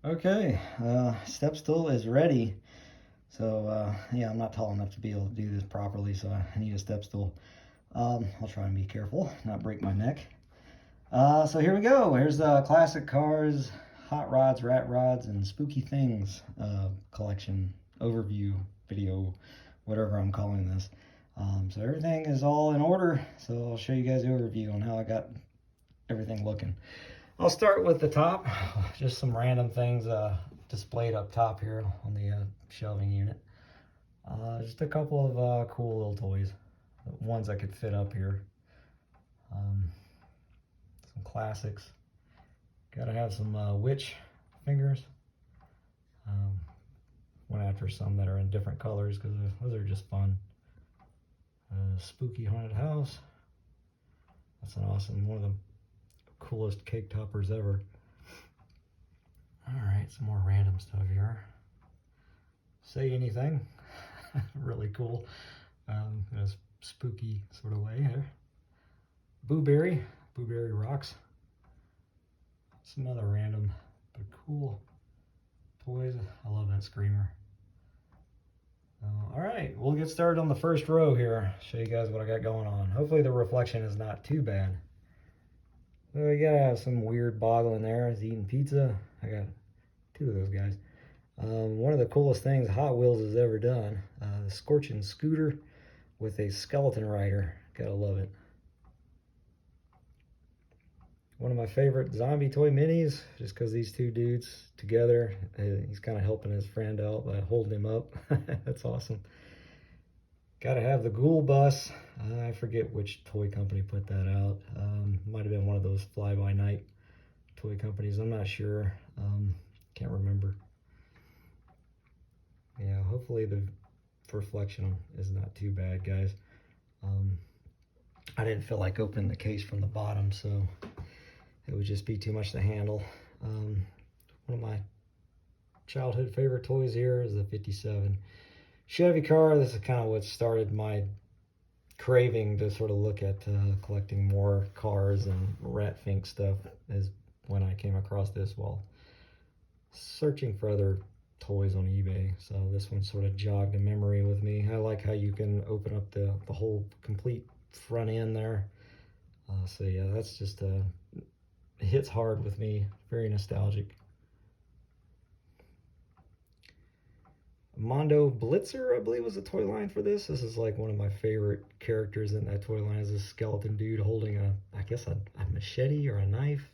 Okay, step stool is ready. So yeah, I'm not tall enough to be able to do this properly, so I need a step stool. I'll try and be careful, not break my neck. So here we go. Here's the classic cars, hot rods, rat rods, and spooky things collection overview video, whatever I'm calling this. So everything is all in order. So I'll show you guys the overview on how I got everything looking. I'll start with the top, just some random things displayed up top here on the shelving unit. Just a couple of cool little toys, ones that could fit up here. Um, some classics. Gotta have some witch fingers. Um, Went after some that are in different colors because those are just fun. Spooky haunted house. That's an awesome, one of the coolest cake toppers ever. All right, some more random stuff here. Say anything. Really cool. In a spooky sort of way here. Boo Berry rocks. Some other random but cool toys. I love that screamer. All right, we'll get started on the first row here. Show you guys what I got going on. Hopefully the reflection is not too bad. So you gotta have some weird boggle in there. He's eating pizza. I got two of those guys. One of the coolest things Hot Wheels has ever done. The Scorching Scooter with a skeleton rider. Gotta love it. One of my favorite zombie toy minis, just because these two dudes together, he's kind of helping his friend out by holding him up. That's awesome. Gotta have the Ghoul Bus. I forget which toy company put that out. Might have been one of those fly-by-night toy companies. I'm not sure. Can't remember. Yeah, hopefully the reflection is not too bad, guys. I didn't feel like opening the case from the bottom, so it would just be too much to handle. One of my childhood favorite toys here is the 57 Chevy car. This is kind of what started my craving to sort of look at collecting more cars and Rat Fink stuff, is when I came across this while searching for other toys on eBay. So this one sort of jogged a memory with me. I like how you can open up the whole complete front end there. So yeah, that's just it hits hard with me. Very nostalgic. Mondo Blitzer, I believe, was the toy line for this. This is like one of my favorite characters in that toy line. Is this skeleton dude holding I guess a machete or a knife.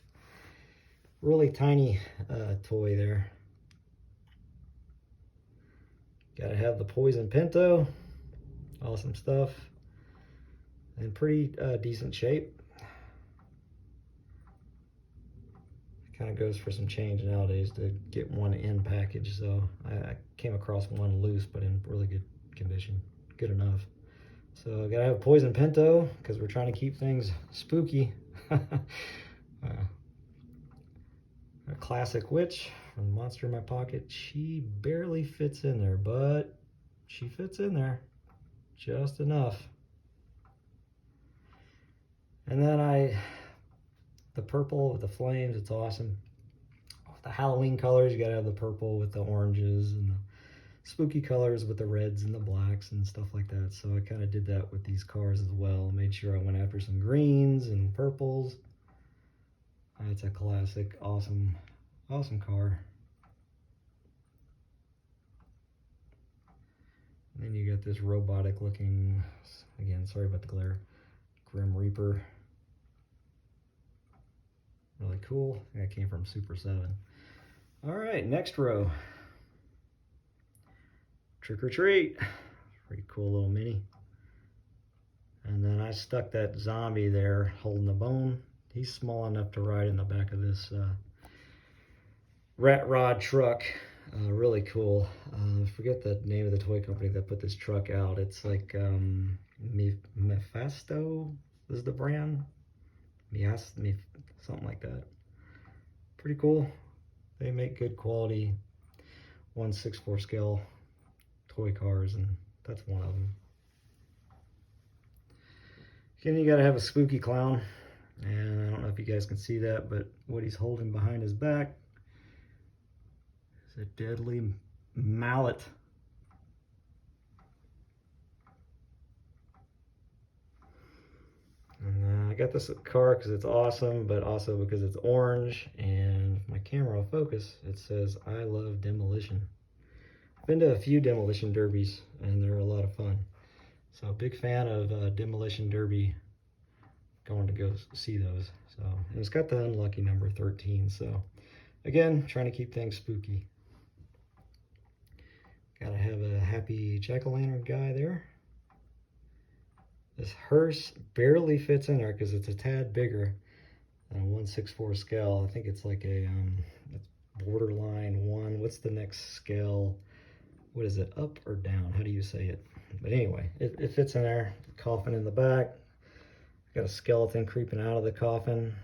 Really tiny toy there. Gotta have the Poison Pinto. Awesome stuff. In pretty decent shape. Kind of goes for some change nowadays to get one in package, so I came across one loose but in really good condition. Good enough. So I gotta have Poison Pinto because we're trying to keep things spooky. A classic witch from Monster in My Pocket. She barely fits in there, but she fits in there just enough. And then the purple with the flames, it's awesome. The Halloween colors, you gotta have the purple with the oranges, and the spooky colors with the reds and the blacks and stuff like that. So I kind of did that with these cars as well. Made sure I went after some greens and purples. That's a classic, awesome car. And then you got this robotic looking, again, sorry about the glare, Grim Reaper. Really cool. That came from Super 7. All right, next row. Trick or Treat. Pretty cool little mini. And then I stuck that zombie there holding the bone. He's small enough to ride in the back of this rat rod truck. Really cool. I forget the name of the toy company that put this truck out. It's like Mephisto is the brand. Something like that. Pretty cool. They make good quality 1/64 scale toy cars, and that's one of them. Again, you gotta have a spooky clown, and I don't know if you guys can see that, but what he's holding behind his back a deadly mallet. And I got this car because it's awesome, but also because it's orange, and my camera will focus. It says, "I love demolition." I've been to a few demolition derbies, and they're a lot of fun. So big fan of demolition derby, going to go see those. So, and it's got the unlucky number 13. So again, trying to keep things spooky. Gotta have a happy jack-o'-lantern guy there. This hearse barely fits in there because it's a tad bigger than a 1/64 scale. I think it's like a it's borderline one. What's the next scale? What is it, up or down? How do you say it? But anyway, it fits in there. Coffin in the back. Got a skeleton creeping out of the coffin.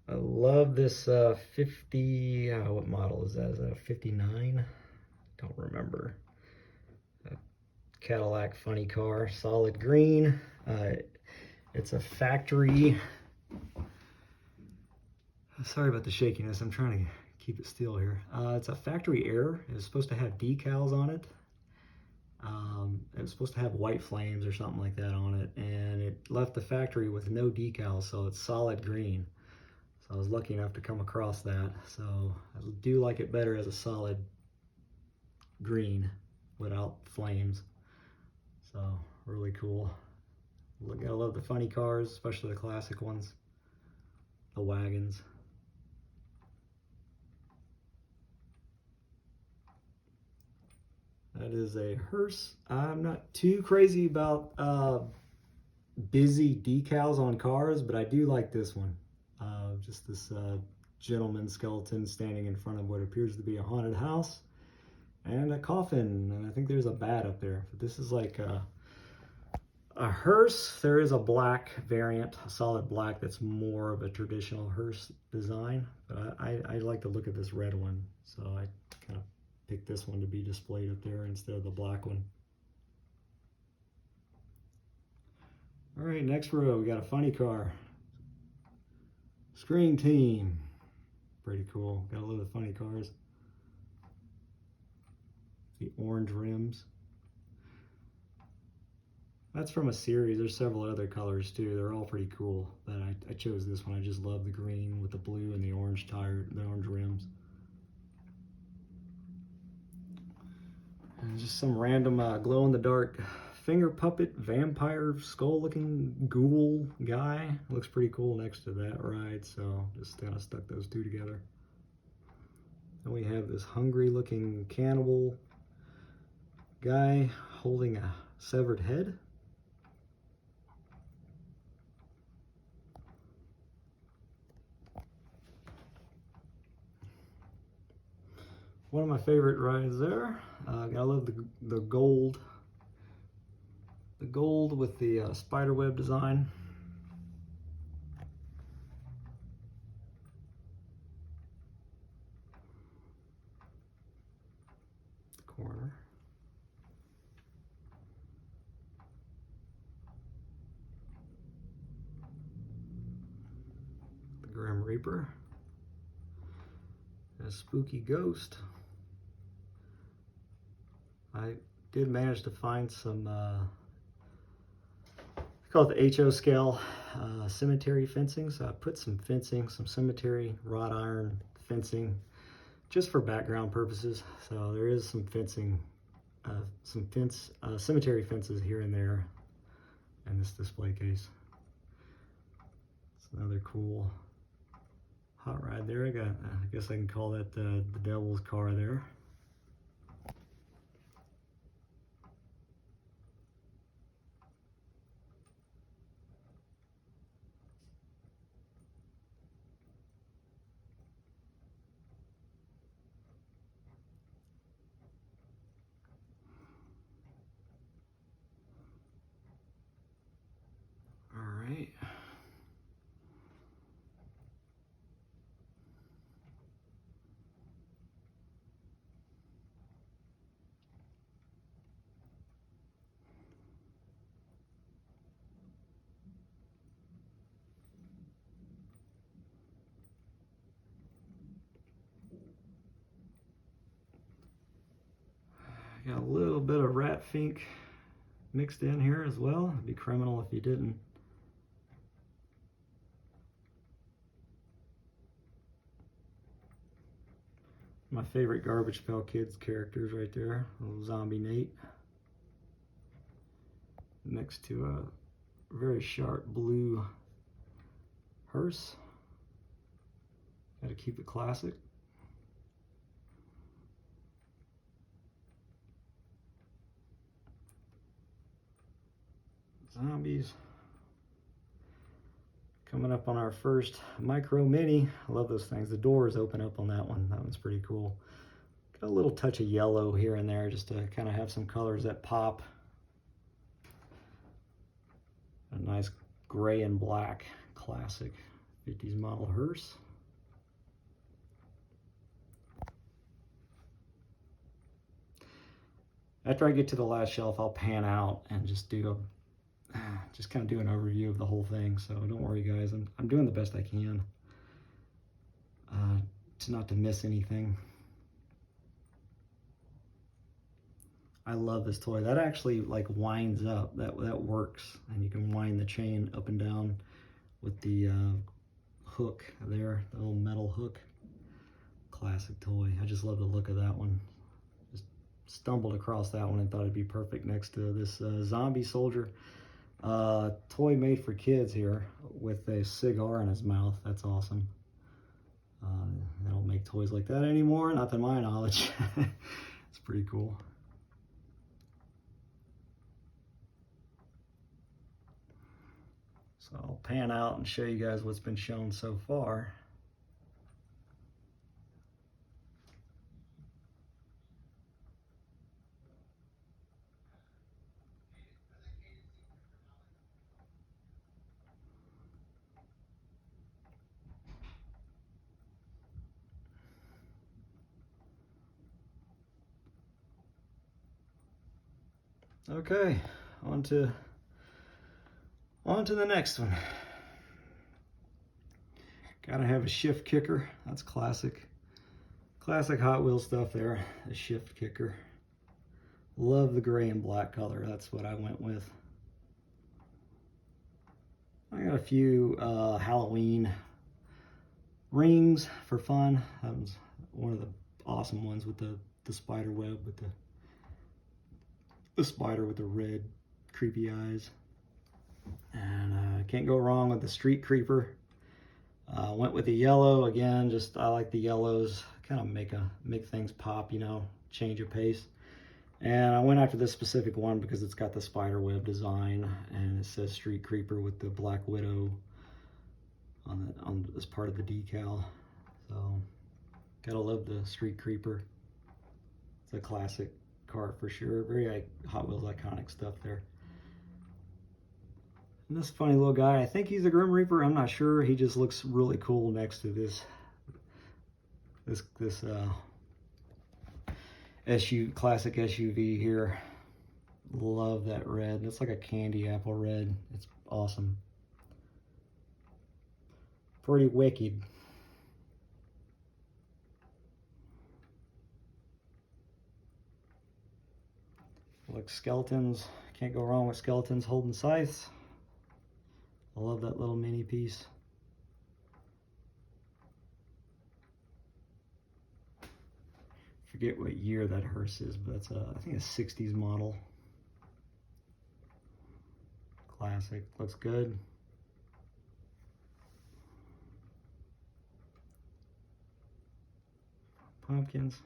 I love this 50, what model is that? Is that a 59? Don't remember. A Cadillac funny car, solid green. It's a factory. Sorry about the shakiness. I'm trying to keep it still here. It's a factory error. It's supposed to have decals on it. It was supposed to have white flames or something like that on it, and it left the factory with no decals, so it's solid green. So I was lucky enough to come across that. So I do like it better as a solid green without flames. So really cool. I love the funny cars, especially the classic ones, the wagons. That is a hearse. I'm not too crazy about busy decals on cars, but I do like this one. Just this gentleman skeleton standing in front of what appears to be a haunted house and a coffin, and I think there's a bat up there. But this is like a hearse. There is a black variant, a solid black, that's more of a traditional hearse design, but I like to look at this red one, so I kind of picked this one to be displayed up there instead of the black one. All right, next row, we got a funny car. Scream Team. Pretty cool. Gotta love the funny cars. The orange rims. That's from a series. There's several other colors too. They're all pretty cool, but I chose this one. I just love the green with the blue and the orange tire, the orange rims. And just some random glow-in-the-dark finger puppet vampire skull-looking ghoul guy. Looks pretty cool next to that ride, so just kind of stuck those two together. Then we have this hungry-looking cannibal guy holding a severed head. One of my favorite rides there. I love the gold. The gold with the spiderweb design. The corner. The Grim Reaper. And a spooky ghost. I did manage to find some, I call it the HO scale cemetery fencing. So I put some fencing, some cemetery wrought iron fencing, just for background purposes. So there is some fencing, cemetery fences here and there in this display case. It's another cool hot ride there. I guess I can call that the devil's car there. All right. I got a little bit of Rat Fink mixed in here as well. It'd be criminal if you didn't. My favorite Garbage Pail Kids characters right there. Little Zombie Nate. Next to a very sharp blue hearse. Gotta keep it classic. Zombies. Coming up on our first Micro Mini. I love those things. The doors open up on that one. That one's pretty cool. Got a little touch of yellow here and there just to kind of have some colors that pop. A nice gray and black classic 50s model hearse. After I get to the last shelf, I'll pan out and just do just kind of do an overview of the whole thing. So don't worry, guys. I'm doing the best I can to not to miss anything. I love this toy. That actually like winds up. That works, and you can wind the chain up and down with the hook there, the little metal hook. Classic toy. I just love the look of that one. Just stumbled across that one and thought it'd be perfect next to this zombie soldier. Toy made for kids here with a cigar in his mouth. That's awesome. They don't make toys like that anymore, not to my knowledge. It's pretty cool. So I'll pan out and show you guys what's been shown so far. Okay, on to the next one. Gotta have a shift kicker. That's classic. Classic Hot Wheels stuff there. A shift kicker. Love the gray and black color. That's what I went with. I got a few Halloween rings for fun. That was one of the awesome ones with the spider web, with the spider with the red creepy eyes. And can't go wrong with the Street Creeper. Went with the yellow again. Just I like the yellows, kind of make things pop, you know, change of pace. And I went after this specific one because it's got the spider web design, and it says Street Creeper with the Black Widow on this part of the decal. So gotta love the Street Creeper. It's a classic car for sure. Very Hot Wheels iconic stuff there. And this funny little guy, I think he's a Grim Reaper. I'm not sure. He just looks really cool next to this classic SUV here. Love that red. It's like a candy apple red. It's awesome. Pretty wicked. Like skeletons. Can't go wrong with skeletons holding scythes. I love that little mini piece. Forget what year that hearse is, but it's I think a 60s model. Classic. Looks good. Pumpkins.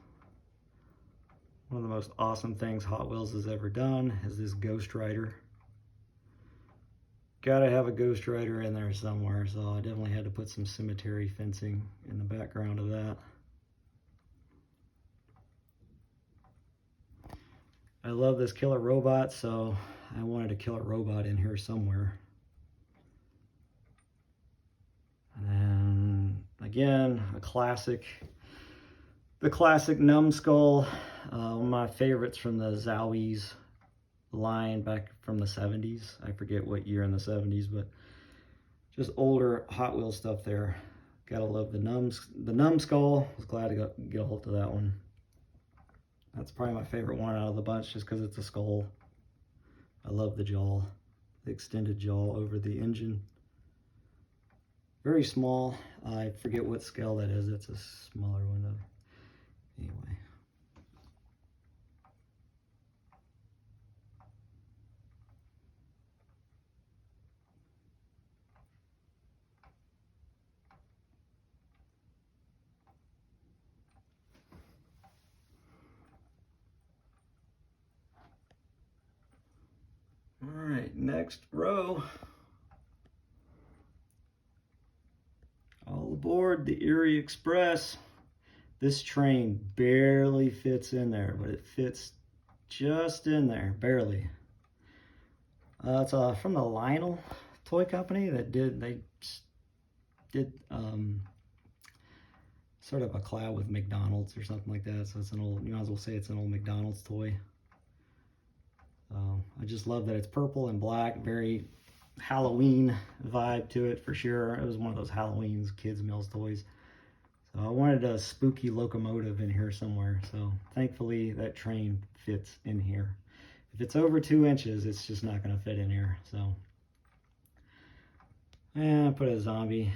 One of the most awesome things Hot Wheels has ever done is this Ghost Rider. Gotta have a Ghost Rider in there somewhere, so I definitely had to put some cemetery fencing in the background of that. I love this Killer Robot, so I wanted a Killer Robot in here somewhere. And again, a classic. The classic Numbskull, one of my favorites from the Zowies line back from the 70s. I forget what year in the 70s, but just older Hot Wheels stuff there. Gotta love the Numbskull. Was glad to get a hold of that one. That's probably my favorite one out of the bunch just because it's a skull. I love the jaw, the extended jaw over the engine. Very small. I forget what scale that is. It's a smaller one though. Anyway. All right, next row. All aboard the Erie Express. This train barely fits in there, but it fits just in there, barely. It's from the Lionel Toy Company that did sort of a collab with McDonald's or something like that. So it's an old, you might as well say it's an old McDonald's toy. I just love that it's purple and black, very Halloween vibe to it for sure. It was one of those Halloween's kids meals toys. So I wanted a spooky locomotive in here somewhere. So thankfully that train fits in here. If it's over 2 inches, it's just not going to fit in here. So and put a zombie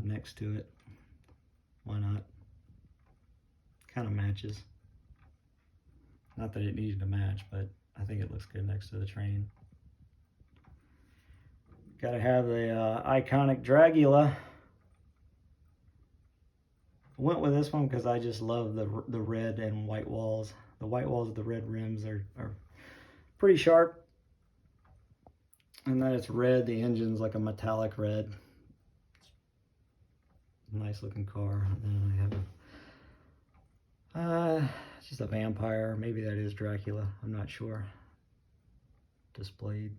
next to it. Why not? Kind of matches. Not that it needed to match, but I think it looks good next to the train. Gotta have the iconic Dragula. I went with this one because I just love the red and white walls. The white walls with the red rims are pretty sharp. And then it's red, the engine's like a metallic red. Nice looking car. And then I have just a vampire. Maybe that is Dracula. I'm not sure. Displayed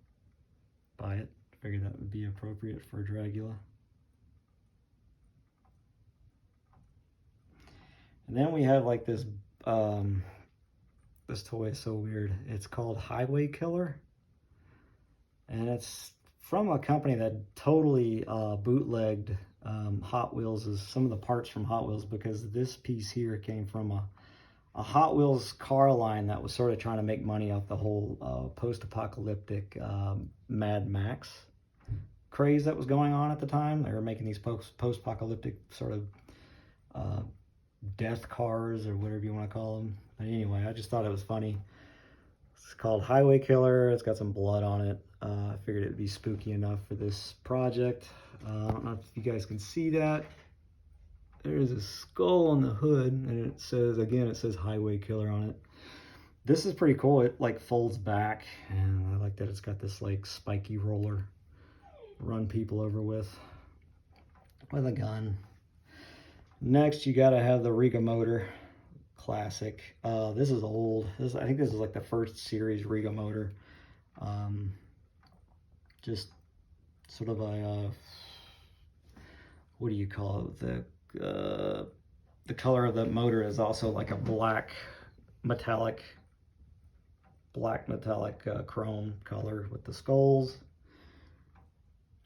by it. Figured that would be appropriate for Dragula. And then we have like this, this toy is so weird. It's called Highway Killer. And it's from a company that totally bootlegged Hot Wheels, some of the parts from Hot Wheels, because this piece here came from a Hot Wheels car line that was sort of trying to make money off the whole post-apocalyptic Mad Max craze that was going on at the time. They were making these post-apocalyptic sort of death cars or whatever you want to call them. But anyway, I just thought it was funny. It's called Highway Killer. It's got some blood on it. I figured it would be spooky enough for this project. I don't know if you guys can see that. There's a skull on the hood, and it says, again, it says Highway Killer on it. This is pretty cool. It like folds back, and I like that it's got this like spiky roller run people over with a gun. Next, you got to have the Riga motor. Classic. This is old. I think this is like the first series Riga motor. Just sort of a what do you call it? The color of the motor is also like a black metallic chrome color with the skulls.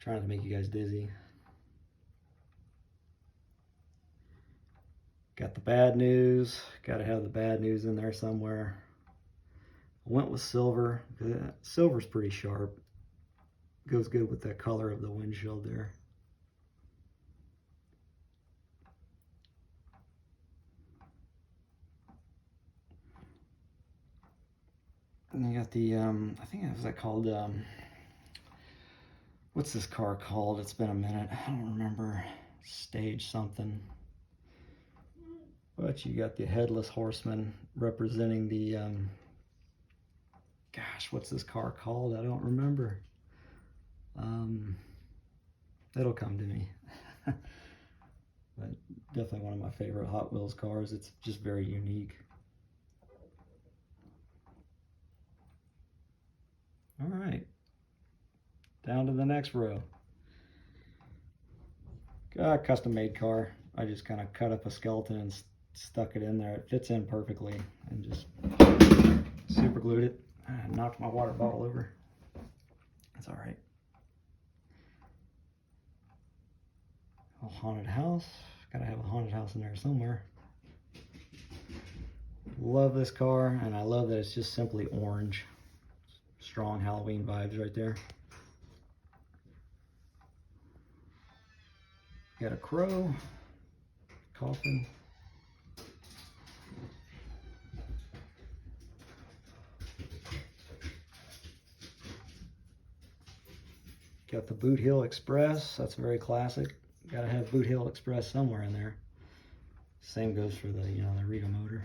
Trying to make you guys dizzy. Got the bad news. Got to have the bad news in there somewhere. I went with silver. Silver's pretty sharp. Goes good with that color of the windshield there. And you got the, I think it was that called, what's this car called? It's been a minute. I don't remember. Stage something. But you got the Headless Horseman representing the, gosh, what's this car called? I don't remember. It'll come to me. But definitely one of my favorite Hot Wheels cars. It's just very unique. All right, down to the next row. Got a custom-made car. I just kind of cut up a skeleton and stuck it in there. It fits in perfectly, and just super glued it. I knocked my water bottle over. That's all right. A haunted house. Gotta have a haunted house in there somewhere. Love this car, and I love that it's just simply orange. Strong Halloween vibes right there. Got a crow, coffin. Got the Boot Hill Express. That's very classic. Gotta have Boot Hill Express somewhere in there. Same goes for the, the Rita motor.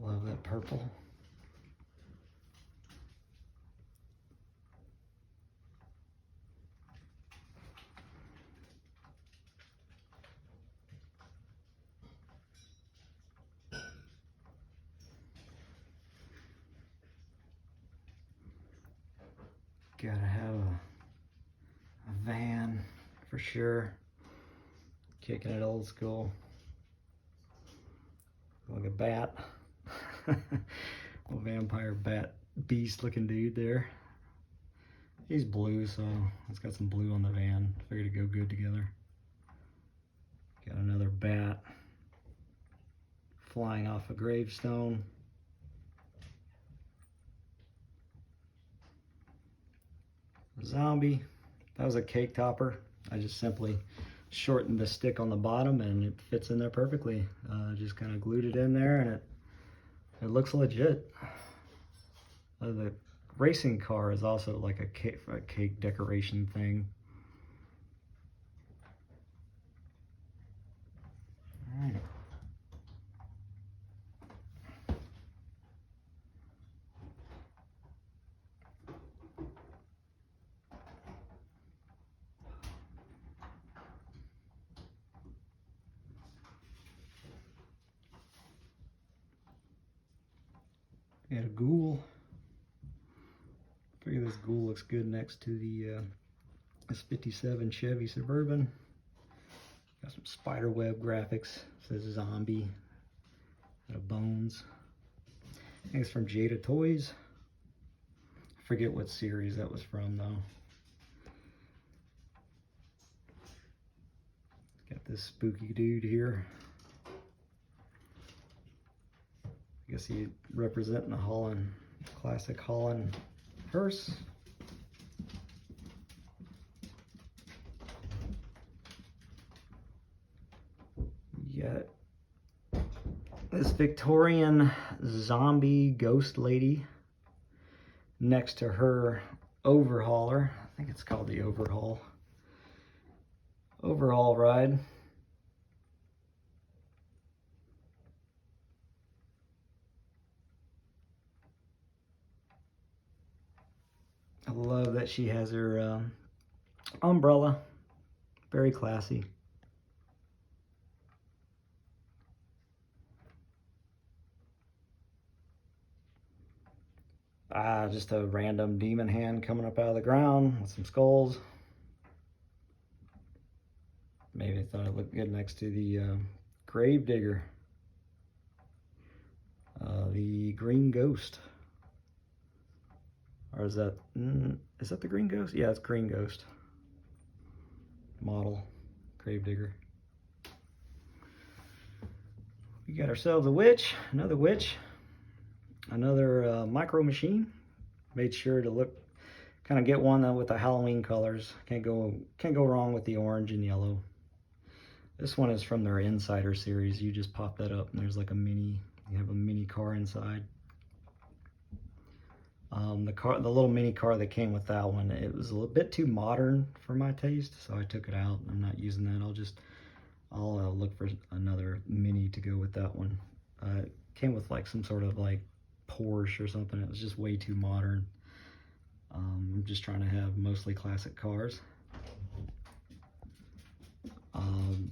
Love that purple. Gotta have a van for sure. Kicking it old school. Like a bat. A vampire bat beast looking dude there. He's blue, so it's got some blue on the van. Figured it'd go good together. Got another bat flying off a gravestone. Zombie. That was a cake topper. I just simply shortened the stick on the bottom and it fits in there perfectly. Just kind of glued it in there and it looks legit. The racing car is also like a cake decoration thing. All right. Got a ghoul. I figure this ghoul looks good next to the this 57 Chevy Suburban. Got some spider web graphics. Says zombie. Got a bones. I think it's from Jada Toys. I forget what series that was from though. Got this spooky dude here. I guess he's representing the Holland, classic Holland hearse. You got this Victorian zombie ghost lady next to her overhauler. I think it's called the overhaul ride. I love that she has her umbrella. Very classy. Just a random demon hand coming up out of the ground with some skulls. Maybe I thought it looked good next to the Gravedigger. The Green Ghost. Or is that the Green Ghost? Yeah, it's Green Ghost. Model, Gravedigger. We got ourselves a witch, another Micro Machine. Made sure to kind of get one with the Halloween colors. Can't go wrong with the orange and yellow. This one is from their Insider series. You just pop that up and there's like you have a mini car inside. The little mini car that came with that one, it was a little bit too modern for my taste, so I took it out. I'm not using that. I'll look for another mini to go with that one. It came with like some sort of like Porsche or something. It was just way too modern. I'm just trying to have mostly classic cars.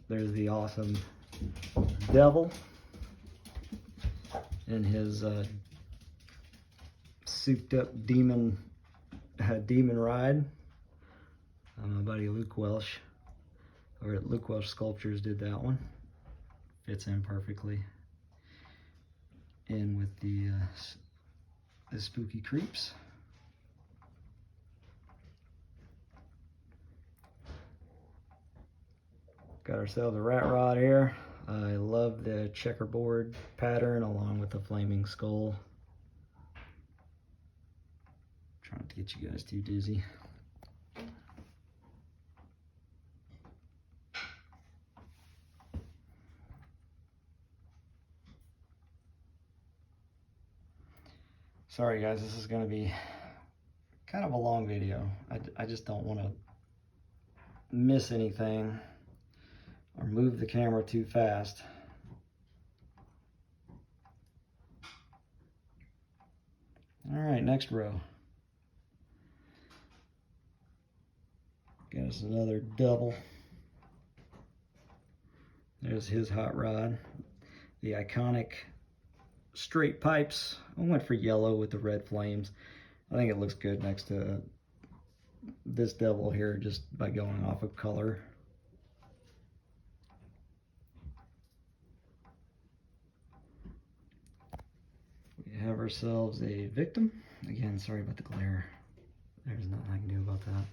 There's the awesome Devil in his souped up demon Demon Ride. My buddy Luke Welsh over at Luke Welsh Sculptures did that one. Fits in perfectly in with the spooky creeps. Got ourselves a rat rod here. I love the checkerboard pattern along with the flaming skull. Trying not to get you guys too dizzy. Sorry guys, this is going to be kind of a long video. I just don't want to miss anything or move the camera too fast. All right, next row. Got us another double. There's his hot rod. The iconic straight pipes. I went for yellow with the red flames. I think it looks good next to this devil here just by going off of color. We have ourselves a victim. Again, sorry about the glare. There's nothing I can do about that.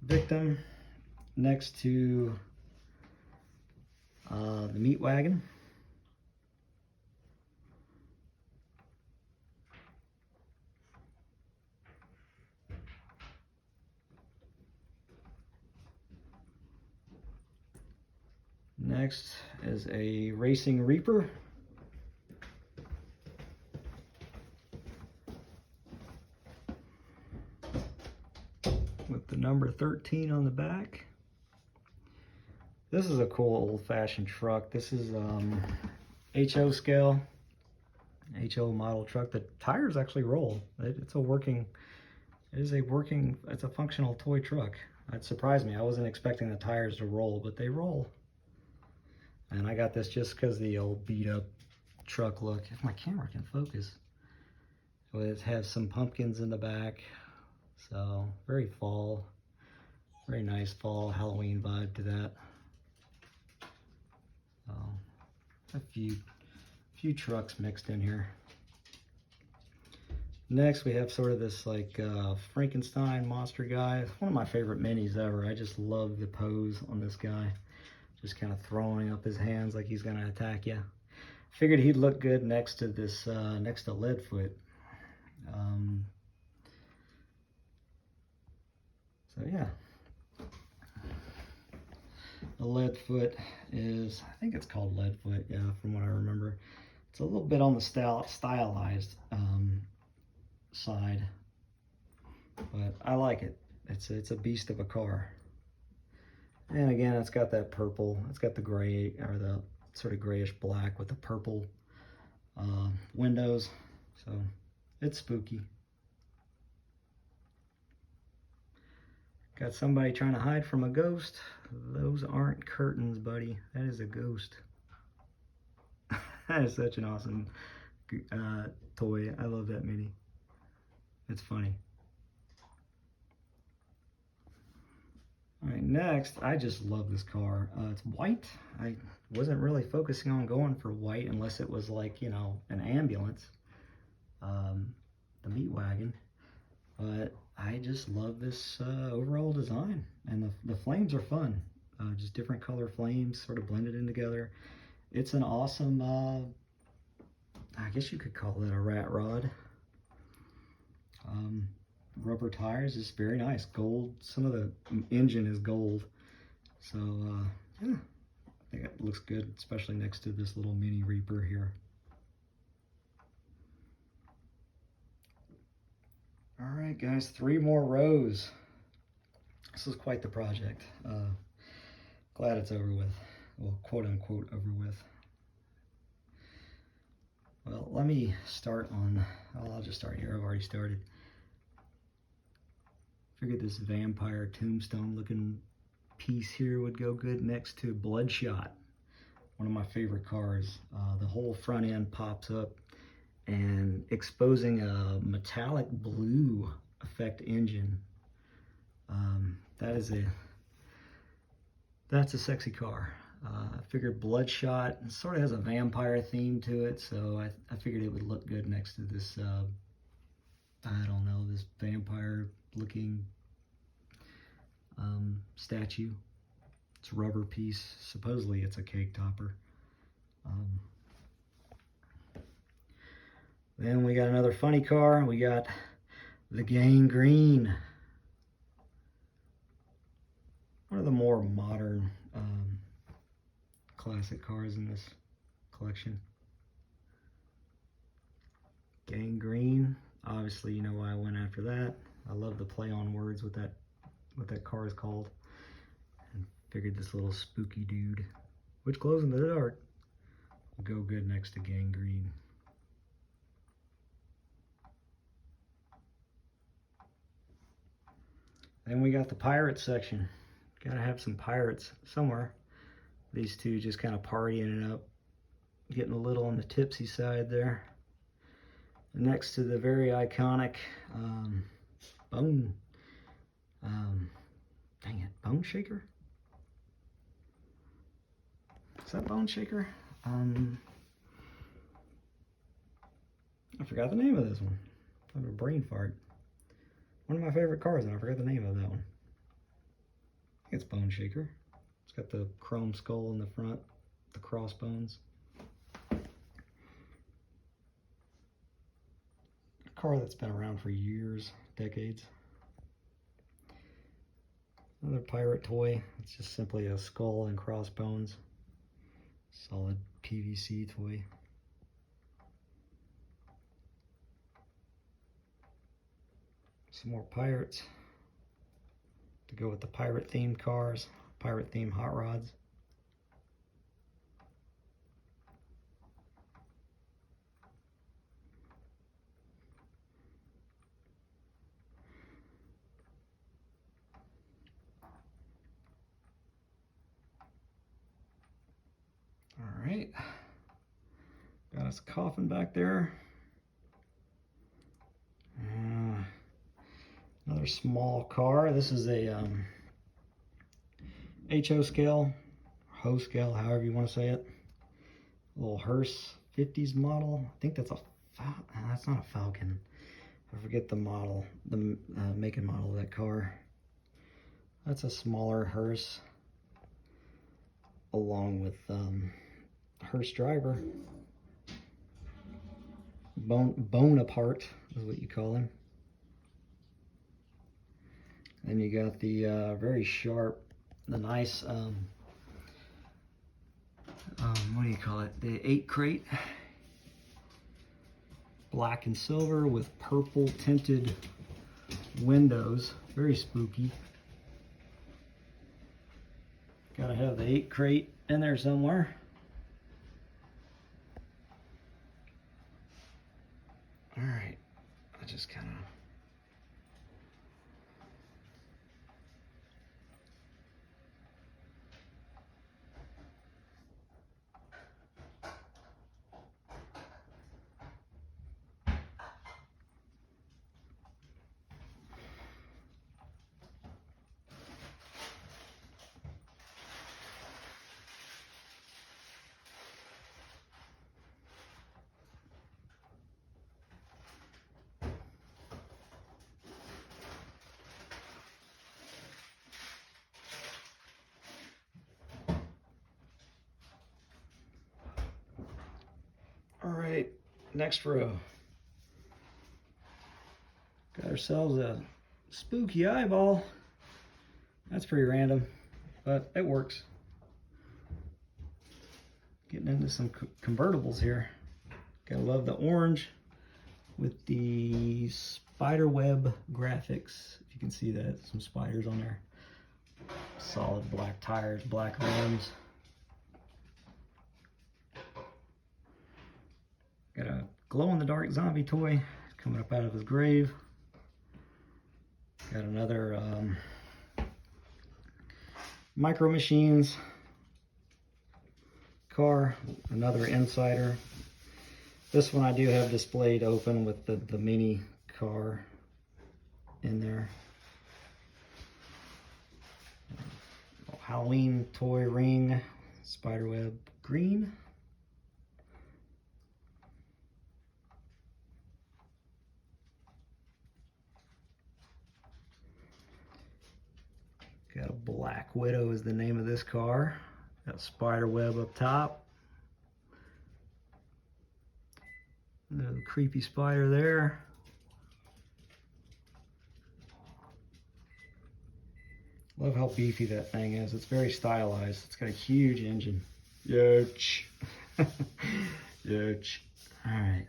Victim next to the meat wagon. Next is a racing reaper. With the number 13 on the back. This is a cool old-fashioned truck. This is HO scale, HO model truck. The tires actually roll. It's a functional toy truck. That surprised me. I wasn't expecting the tires to roll, but they roll. And I got this just because the old beat-up truck look. If my camera can focus. It has some pumpkins in the back. So, very fall. Very nice fall Halloween vibe to that. A few trucks mixed in here. Next, we have sort of this like Frankenstein monster guy. One of my favorite minis ever. I just love the pose on this guy. Just kind of throwing up his hands like he's gonna attack you. Figured he'd look good next to this, next to Leadfoot. So yeah. The Leadfoot is, I think it's called Leadfoot, yeah, from what I remember. It's a little bit on the stylized side, but I like it. It's a beast of a car. And again, it's got that purple, it's got the gray, or the sort of grayish black with the purple windows, so it's spooky. Got somebody trying to hide from a ghost. Those aren't curtains, buddy. That is a ghost. That is such an awesome toy. I love that mini. It's funny. All right, next, I just love this car. It's white. I wasn't really focusing on going for white unless it was like, you know, an ambulance, the meat wagon. But I just love this overall design, and the flames are fun. Just different color flames sort of blended in together. It's an awesome, I guess you could call it a rat rod. Rubber tires is very nice. Gold, some of the engine is gold. So, yeah, I think it looks good, especially next to this little mini Reaper here. All right, guys, 3 more rows. This is quite the project. Glad it's over with. Well, quote unquote over with. Well, let me start on, well, I'll just start here. I've already started. Figured this vampire tombstone looking piece here would go good next to Bloodshot, one of my favorite cars. The whole front end pops up and exposing a metallic blue effect engine. That's a sexy car. I figured Bloodshot sort of has a vampire theme to it, so I figured it would look good next to this, I don't know, this vampire looking statue. It's a rubber piece. Supposedly it's a cake topper. Then we got another funny car. We got the Gang Green. One of the more modern classic cars in this collection. Gang Green. Obviously, you know why I went after that. I love the play on words with what that car is called. And figured this little spooky dude, which glows in the dark, will go good next to Gang Green. Then we got the pirate section. Gotta have some pirates somewhere. These two just kind of partying it up, getting a little on the tipsy side there. Next to the very iconic Bone, dang it, Bone Shaker? Is that Bone Shaker? I forgot the name of this one. I have a brain fart. One of my favorite cars, and I forgot the name of that one. I think it's Bone Shaker. It's got the chrome skull in the front, the crossbones. A car that's been around for years, decades. Another pirate toy. It's just simply a skull and crossbones. Solid PVC toy. Some more pirates to go with the pirate themed cars, pirate themed hot rods. All right, got us a coffin back there. Another small car. This is a HO scale, Ho scale, however you want to say it. A little Hearse 50s model. I think that's that's not a Falcon. I forget the model, the make and model of that car. That's a smaller hearse, along with hearse driver. Bonaparte is what you call him. Then you got the very sharp, the nice, what do you call it? The 8 crate. Black and silver with purple tinted windows. Very spooky. Gotta have the 8 crate in there somewhere. All right, I just kind of all right, next row. Got ourselves a spooky eyeball. That's pretty random, but it works. Getting into some convertibles here. Gotta love the orange with the spider web graphics. If you can see that, some spiders on there. Solid black tires, black rims. Got a glow-in-the-dark zombie toy coming up out of his grave. Got another Micro Machines car, another Insider. This one I do have displayed open with the mini car in there. Halloween toy ring, spiderweb green. Got a Black Widow is the name of this car. Got a spiderweb up top. There's a creepy spider there. Love how beefy that thing is. It's very stylized. It's got a huge engine. Yoch. Yoch. Alright.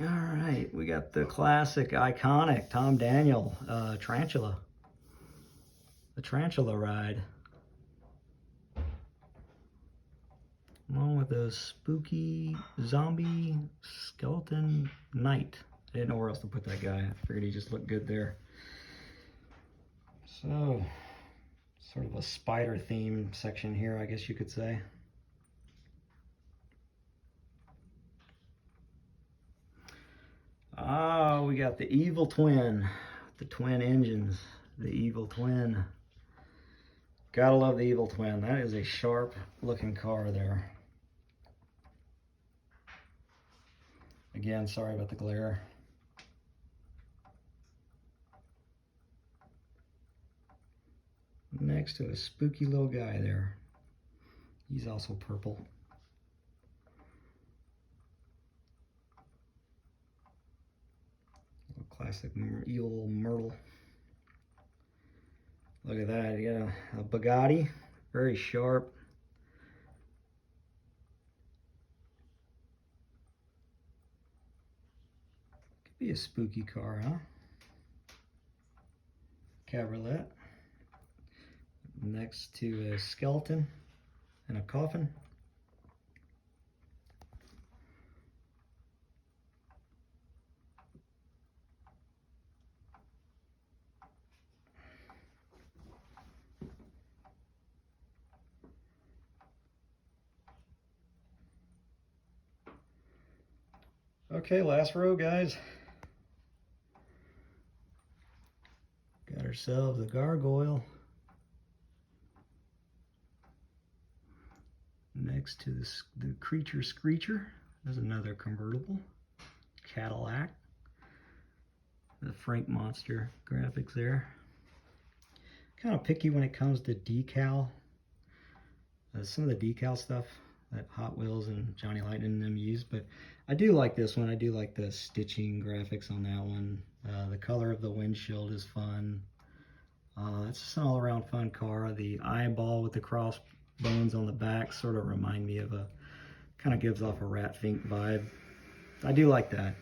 Alright, we got the classic, iconic Tom Daniel Tarantula. The Tarantula ride. Along with a spooky zombie skeleton knight. I didn't know where else to put that guy. I figured he just looked good there. So, sort of a spider theme section here, I guess you could say. Oh, we got the Evil Twin, the twin engines, the Evil Twin. Gotta love the Evil Twin. That is a sharp looking car there. Again, sorry about the glare. Next to a spooky little guy there. He's also purple. Classic evil Myrtle. Look at that, you got a Bugatti, very sharp. Could be a spooky car, huh? Cabriolet. Next to a skeleton and a coffin. Okay, last row, guys. Got ourselves a gargoyle. Next to this, the Creature Screecher, there's another convertible. Cadillac. The Frank Monster graphics there. Kind of picky when it comes to decal. Some of the decal stuff that Hot Wheels and Johnny Lightning and them use, but I do like this one. I do like the stitching graphics on that one. The color of the windshield is fun. It's just an all-around fun car. The eyeball with the crossbones on the back sort of remind me of kind of gives off a Rat Fink vibe. I do like that.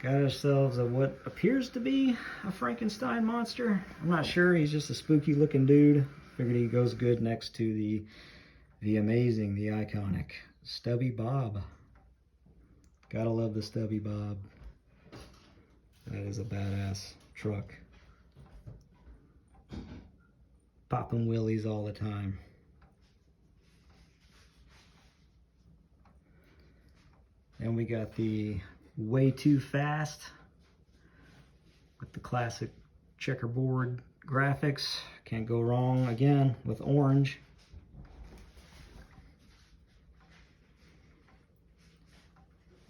Got ourselves a what appears to be a Frankenstein monster. I'm not sure. He's just a spooky looking dude. Figured he goes good next to the amazing, the iconic Stubby Bob. Gotta love the Stubby Bob. That is a badass truck. Popping wheelies all the time. And we got the Way Too Fast with the classic checkerboard graphics. Can't go wrong again with orange.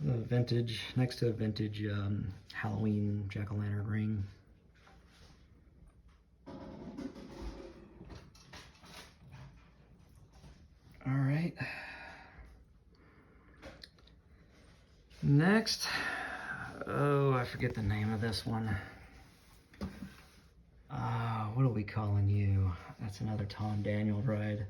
The vintage, next to a vintage Halloween jack-o'-lantern ring. All right. Next, oh, I forget the name of this one. What are we calling you? That's another Tom Daniel ride.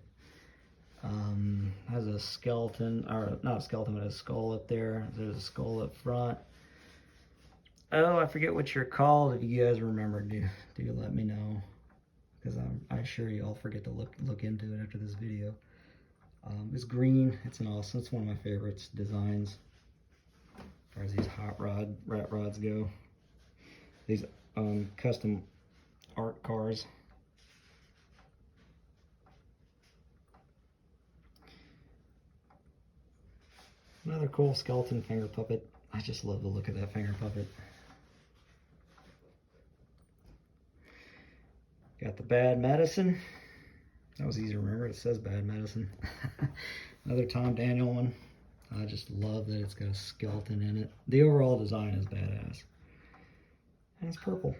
Has a skeleton, or not a skeleton, but a skull up there. There's a skull up front. Oh, I forget what you're called. If you guys remember, do let me know, because I'm sure y'all forget to look into it after this video. It's green. It's awesome. It's one of my favorites designs as far as these rat rods go. These custom art cars. Another cool skeleton finger puppet. I just love the look of that finger puppet. Got the Bad Medicine. That was easy to remember. It says Bad Medicine. Another Tom Daniel one. I just love that it's got a skeleton in it. The overall design is badass. And it's purple.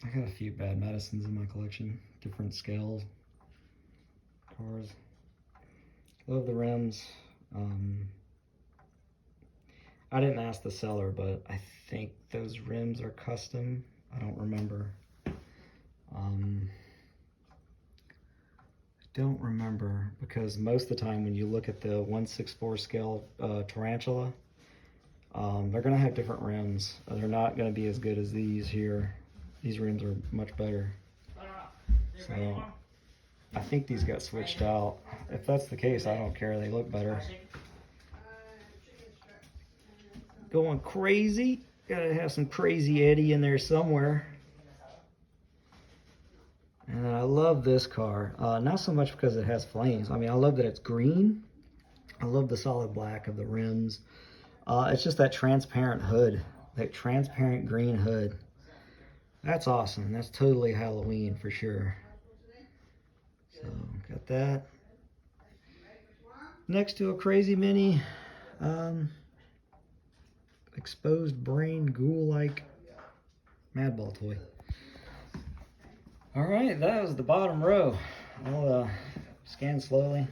I got a few Bad Medicines in my collection. Different scales. Cars. Love the rims. I didn't ask the seller, but I think those rims are custom. I don't remember. I don't remember because most of the time when you look at the 1/64 scale Tarantula, they're gonna have different rims. They're not gonna be as good as these here. These rims are much better. So I think these got switched out. If that's the case, I don't care. They look better. Going crazy. Gotta have some Crazy Eddie in there somewhere. And I love this car. Not so much because it has flames. I mean, I love that it's green. I love the solid black of the rims. It's just that transparent hood. That transparent green hood. That's awesome. That's totally Halloween for sure. So, got that. Next to a Crazy Mini. Exposed brain ghoul-like Madball toy. All right, that was the bottom row. I'll scan slowly.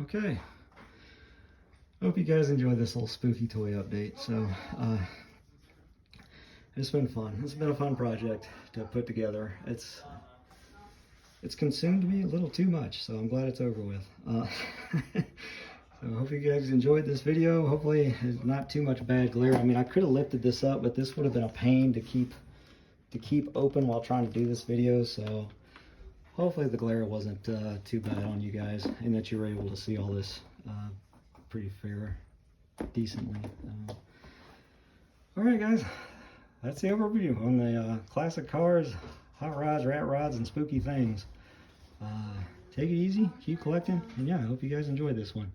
Okay. Hope you guys enjoyed this little spooky toy update. So, it's been fun. It's been a fun project to put together. It's consumed me a little too much, so I'm glad it's over with. So I hope you guys enjoyed this video. Hopefully it's not too much bad glare. I mean, I could have lifted this up, but this would have been a pain to keep open while trying to do this video. So hopefully the glare wasn't too bad on you guys, and that you were able to see all this pretty decently. All right, guys, that's the overview on the classic cars, hot rods, rat rods, and spooky things. Take it easy, keep collecting, and yeah, I hope you guys enjoyed this one.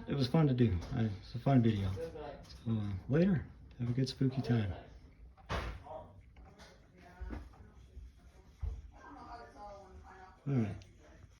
It was fun to do. It's a fun video. So later, have a good spooky time. All right.